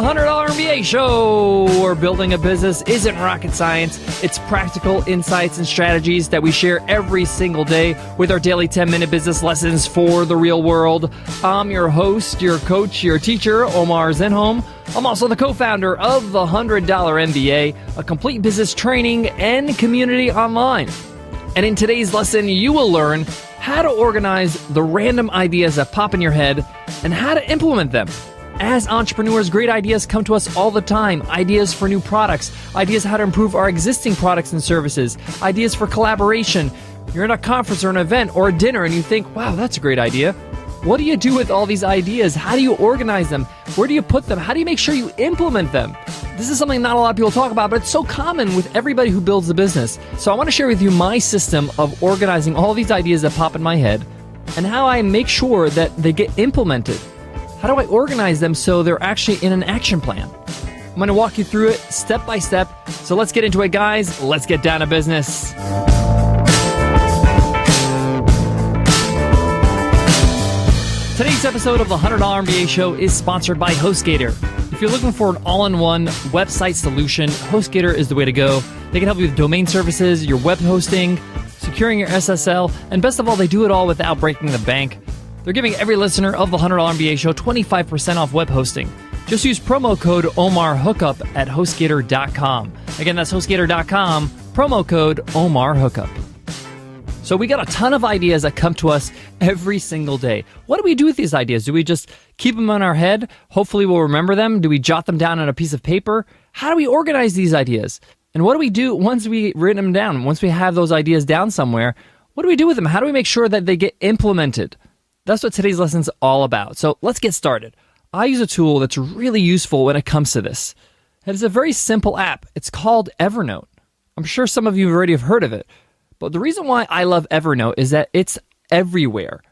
$100 MBA show, where building a business isn't rocket science. It's practical insights and strategies that we share every single day with our daily 10-minute business lessons for the real world. I'm your host, your coach, your teacher, Omar Zenhom. I'm also the co-founder of the $100 MBA, a complete business training and community online. And in today's lesson, you will learn how to organize the random ideas that pop in your head and how to implement them. As entrepreneurs, great ideas come to us all the time. Ideas for new products, ideas how to improve our existing products and services, ideas for collaboration. You're in a conference or an event or a dinner and you think, wow, that's a great idea. What do you do with all these ideas? How do you organize them? Where do you put them? How do you make sure you implement them? This is something not a lot of people talk about, but it's so common with everybody who builds a business. So I want to share with you my system of organizing all these ideas that pop in my head and how I make sure that they get implemented. How do I organize them so they're actually in an action plan? I'm going to walk you through it step by step. So let's get into it, guys. Let's get down to business. Today's episode of the $100 MBA show is sponsored by HostGator. If you're looking for an all-in-one website solution, HostGator is the way to go. They can help you with domain services, your web hosting, securing your SSL, and best of all, they do it all without breaking the bank. They're giving every listener of the $100 MBA show 25% off web hosting. Just use promo code OMARHookup at HostGator.com. Again, that's HostGator.com, promo code OMARHookup. So we got a ton of ideas that come to us every single day. What do we do with these ideas? Do we just keep them in our head? Hopefully we'll remember them. Do we jot them down on a piece of paper? How do we organize these ideas? And what do we do once we've written them down? Once we have those ideas down somewhere, what do we do with them? How do we make sure that they get implemented? That's what today's lesson is all about. So let's get started. I use a tool that's really useful when it comes to this. It's a very simple app. It's called Evernote. I'm sure some of you already have heard of it. But the reason why I love Evernote is that it's everywhere.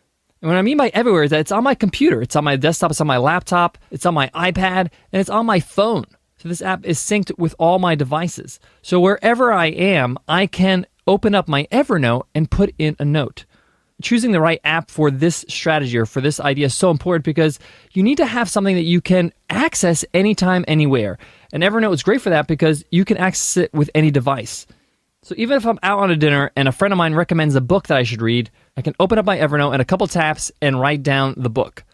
And what I mean by everywhere is that it's on my computer. It's on my desktop. It's on my laptop. It's on my iPad. And it's on my phone. So this app is synced with all my devices. So wherever I am, I can open up my Evernote and put in a note. Choosing the right app for this strategy or for this idea is so important because you need to have something that you can access anytime, anywhere. And Evernote is great for that because you can access it with any device. So even if I'm out on a dinner and a friend of mine recommends a book that I should read, I can open up my Evernote in a couple taps and write down the book.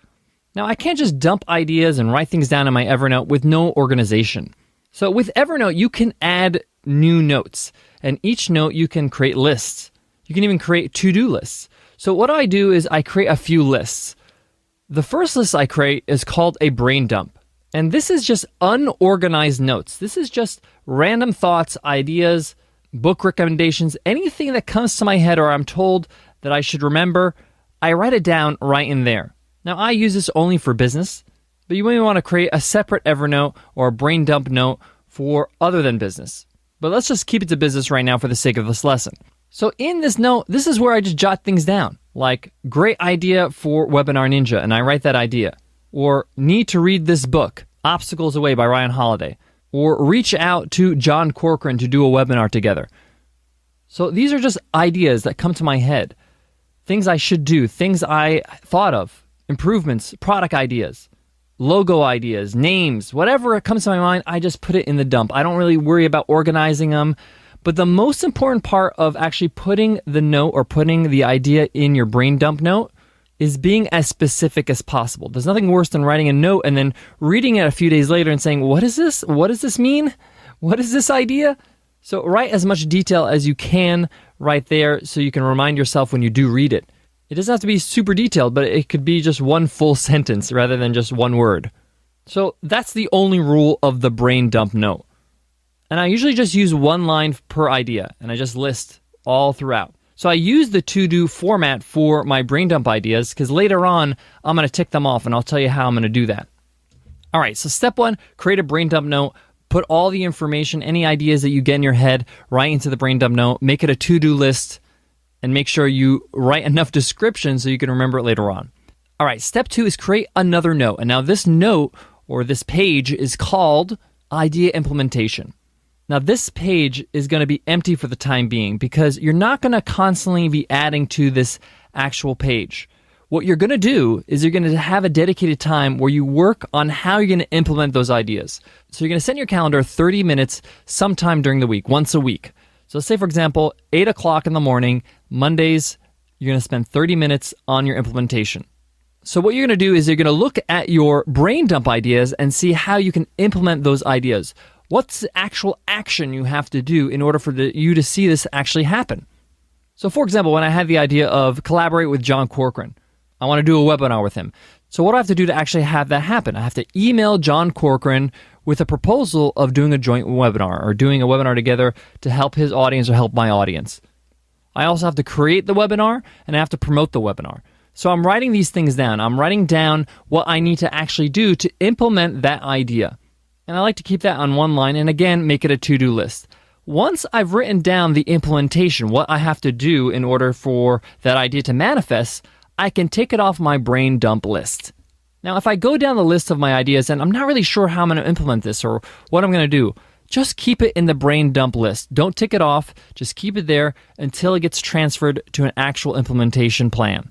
Now, I can't just dump ideas and write things down in my Evernote with no organization. So with Evernote, you can add new notes. And each note, you can create lists. You can even create to-do lists. So what I do is I create a few lists. The first list I create is called a brain dump. And this is just unorganized notes. This is just random thoughts, ideas, book recommendations, anything that comes to my head or I'm told that I should remember, I write it down right in there. Now, I use this only for business, but you may want to create a separate Evernote or a brain dump note for other than business. But let's just keep it to business right now for the sake of this lesson. So in this note, this is where I just jot things down, like great idea for Webinar Ninja, and I write that idea. Or need to read this book, Obstacles Away by Ryan Holiday. Or reach out to John Corcoran to do a webinar together. So these are just ideas that come to my head. Things I should do, things I thought of, improvements, product ideas, logo ideas, names, whatever comes to my mind, I just put it in the dump. I don't really worry about organizing them. But the most important part of actually putting the note or putting the idea in your brain dump note is being as specific as possible. There's nothing worse than writing a note and then reading it a few days later and saying, what is this? What does this mean? What is this idea? So write as much detail as you can right there so you can remind yourself when you do read it. It doesn't have to be super detailed, but it could be just one full sentence rather than just one word. So that's the only rule of the brain dump note. And I usually just use one line per idea, and I just list all throughout. So I use the to-do format for my brain dump ideas because later on, I'm going to tick them off, and I'll tell you how I'm going to do that. All right, so step one, create a brain dump note. Put all the information, any ideas that you get in your head, right into the brain dump note. Make it a to-do list, and make sure you write enough description so you can remember it later on. All right, step two is create another note. And now this note, or this page, is called Idea Implementation. Now, this page is going to be empty for the time being because you're not going to constantly be adding to this actual page. what you're going to do is you're going to have a dedicated time where you work on how you're going to implement those ideas. So you're going to set in your calendar 30 minutes sometime during the week, once a week. So let's say, for example, 8 o'clock in the morning, Mondays, you're going to spend 30 minutes on your implementation. So what you're going to do is you're going to look at your brain dump ideas and see how you can implement those ideas. What's the actual action you have to do in order for you to see this actually happen? So for example, when I had the idea of collaborate with John Corcoran, I want to do a webinar with him. So what do I have to do to actually have that happen? I have to email John Corcoran with a proposal of doing a joint webinar or doing a webinar together to help his audience or help my audience. I also have to create the webinar and I have to promote the webinar. So I'm writing these things down. I'm writing down what I need to actually do to implement that idea. And I like to keep that on one line and again, make it a to-do list. Once I've written down the implementation, what I have to do in order for that idea to manifest, I can take it off my brain dump list. Now, if I go down the list of my ideas and I'm not really sure how I'm going to implement this or what I'm going to do, just keep it in the brain dump list. Don't tick it off. Just keep it there until it gets transferred to an actual implementation plan.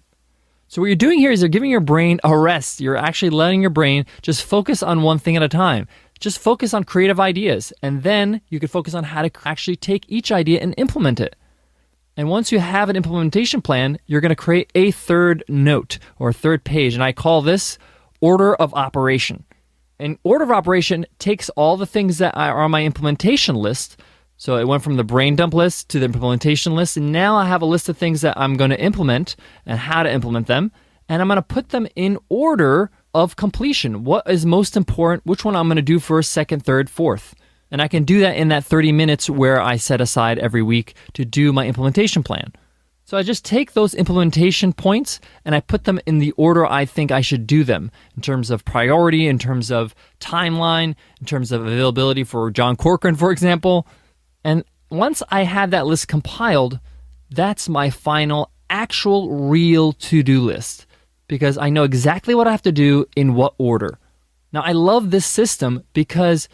So what you're doing here is you're giving your brain a rest. You're actually letting your brain just focus on one thing at a time. Just focus on creative ideas, and then you can focus on how to actually take each idea and implement it. And once you have an implementation plan, you're going to create a third note or third page, and I call this order of operation. And order of operation takes all the things that are on my implementation list. So it went from the brain dump list to the implementation list, and now I have a list of things that I'm going to implement and how to implement them, and I'm going to put them in order of completion. What is most important, which one I'm going to do first, second, third, fourth. And I can do that in that 30 minutes where I set aside every week to do my implementation plan. So I just take those implementation points and I put them in the order I think I should do them in terms of priority, in terms of timeline, in terms of availability for John Corcoran, for example. And once I have that list compiled, that's my final actual real to-do list because I know exactly what I have to do in what order. Now, I love this system because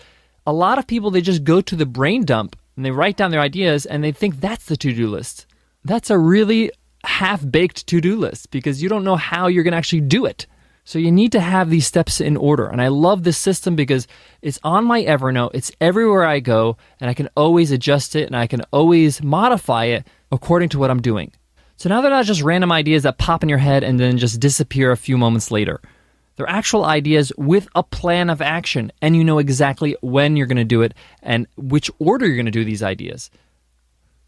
a lot of people, they just go to the brain dump and they write down their ideas and they think that's the to-do list. That's a really half-baked to-do list because you don't know how you're going to actually do it. So you need to have these steps in order. And I love this system because it's on my Evernote, it's everywhere I go, and I can always adjust it and I can always modify it according to what I'm doing. So now they're not just random ideas that pop in your head and then just disappear a few moments later. They're actual ideas with a plan of action, and you know exactly when you're going to do it and which order you're going to do these ideas.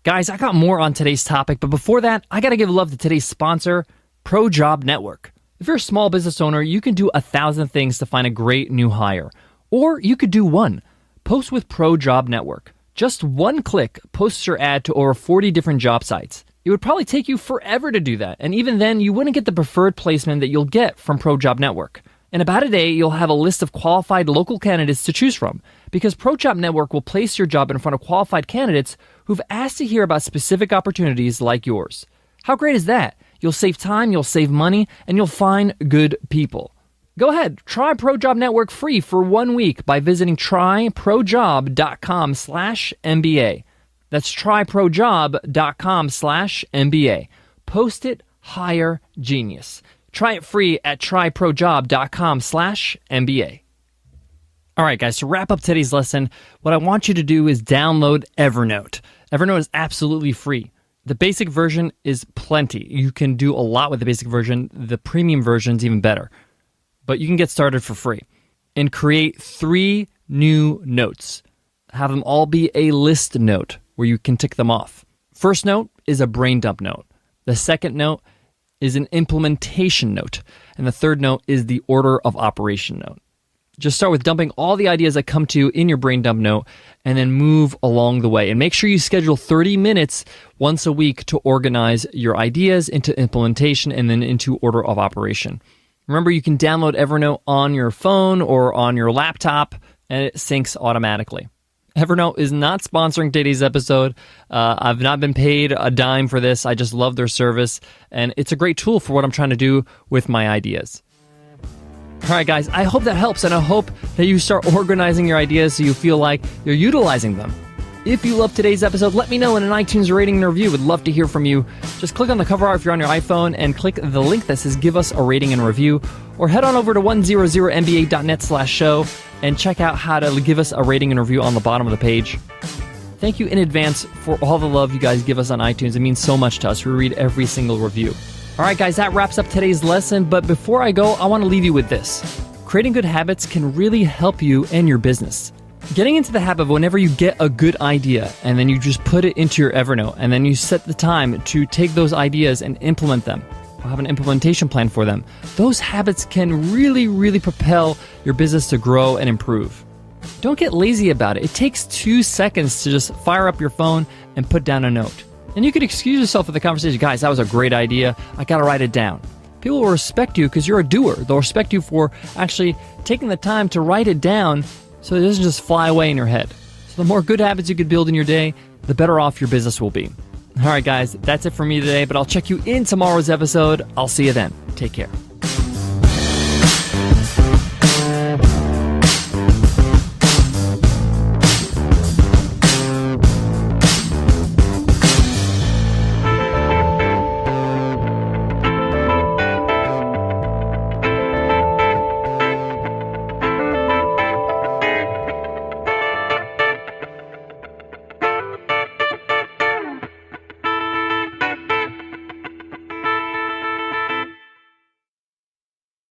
Guys, I got more on today's topic, but before that, I got to give love to today's sponsor, ProJob Network. If you're a small business owner, you can do 1,000 things to find a great new hire. Or you could do one. Post with ProJob Network. Just one click posts your ad to over 40 different job sites. It would probably take you forever to do that, and even then, you wouldn't get the preferred placement that you'll get from ProJob Network. In about a day, you'll have a list of qualified local candidates to choose from, because ProJob Network will place your job in front of qualified candidates who've asked to hear about specific opportunities like yours. How great is that? You'll save time, you'll save money, and you'll find good people. Go ahead, try ProJob Network free for 1 week by visiting tryprojob.com/MBA. That's tryprojob.com/MBA. Post it, hire genius. Try it free at tryprojob.com/MBA. All right, guys, to wrap up today's lesson, what I want you to do is download Evernote. Evernote is absolutely free. The basic version is plenty. You can do a lot with the basic version. The premium version is even better. But you can get started for free and create 3 new notes. Have them all be a list note where you can tick them off. First note is a brain dump note. The second note is an implementation note. And the third note is the order of operation note. Just start with dumping all the ideas that come to you in your brain dump note and then move along the way. And make sure you schedule 30 minutes once a week to organize your ideas into implementation and then into order of operation. Remember, you can download Evernote on your phone or on your laptop and it syncs automatically. Evernote is not sponsoring today's episode. I've not been paid a dime for this. I just love their service, and it's a great tool for what I'm trying to do with my ideas. All right, guys, I hope that helps, and I hope that you start organizing your ideas so you feel like you're utilizing them. If you love today's episode, let me know in an iTunes rating and review. Would love to hear from you. Just click on the cover art if you're on your iPhone and click the link that says give us a rating and review, or head on over to 100mba.net/show and check out how to give us a rating and review on the bottom of the page. Thank you in advance for all the love you guys give us on iTunes. It means so much to us. We read every single review. All right, guys, that wraps up today's lesson. But before I go, I want to leave you with this. Creating good habits can really help you and your business. Getting into the habit of whenever you get a good idea and then you just put it into your Evernote and then you set the time to take those ideas and implement them, or have an implementation plan for them, those habits can really, really propel your business to grow and improve. Don't get lazy about it. It takes 2 seconds to just fire up your phone and put down a note. And you could excuse yourself for the conversation. Guys, that was a great idea. I got to write it down. People will respect you because you're a doer. They'll respect you for actually taking the time to write it down so it doesn't just fly away in your head. So the more good habits you could build in your day, the better off your business will be. All right, guys, that's it for me today, but I'll check you in tomorrow's episode. I'll see you then. Take care.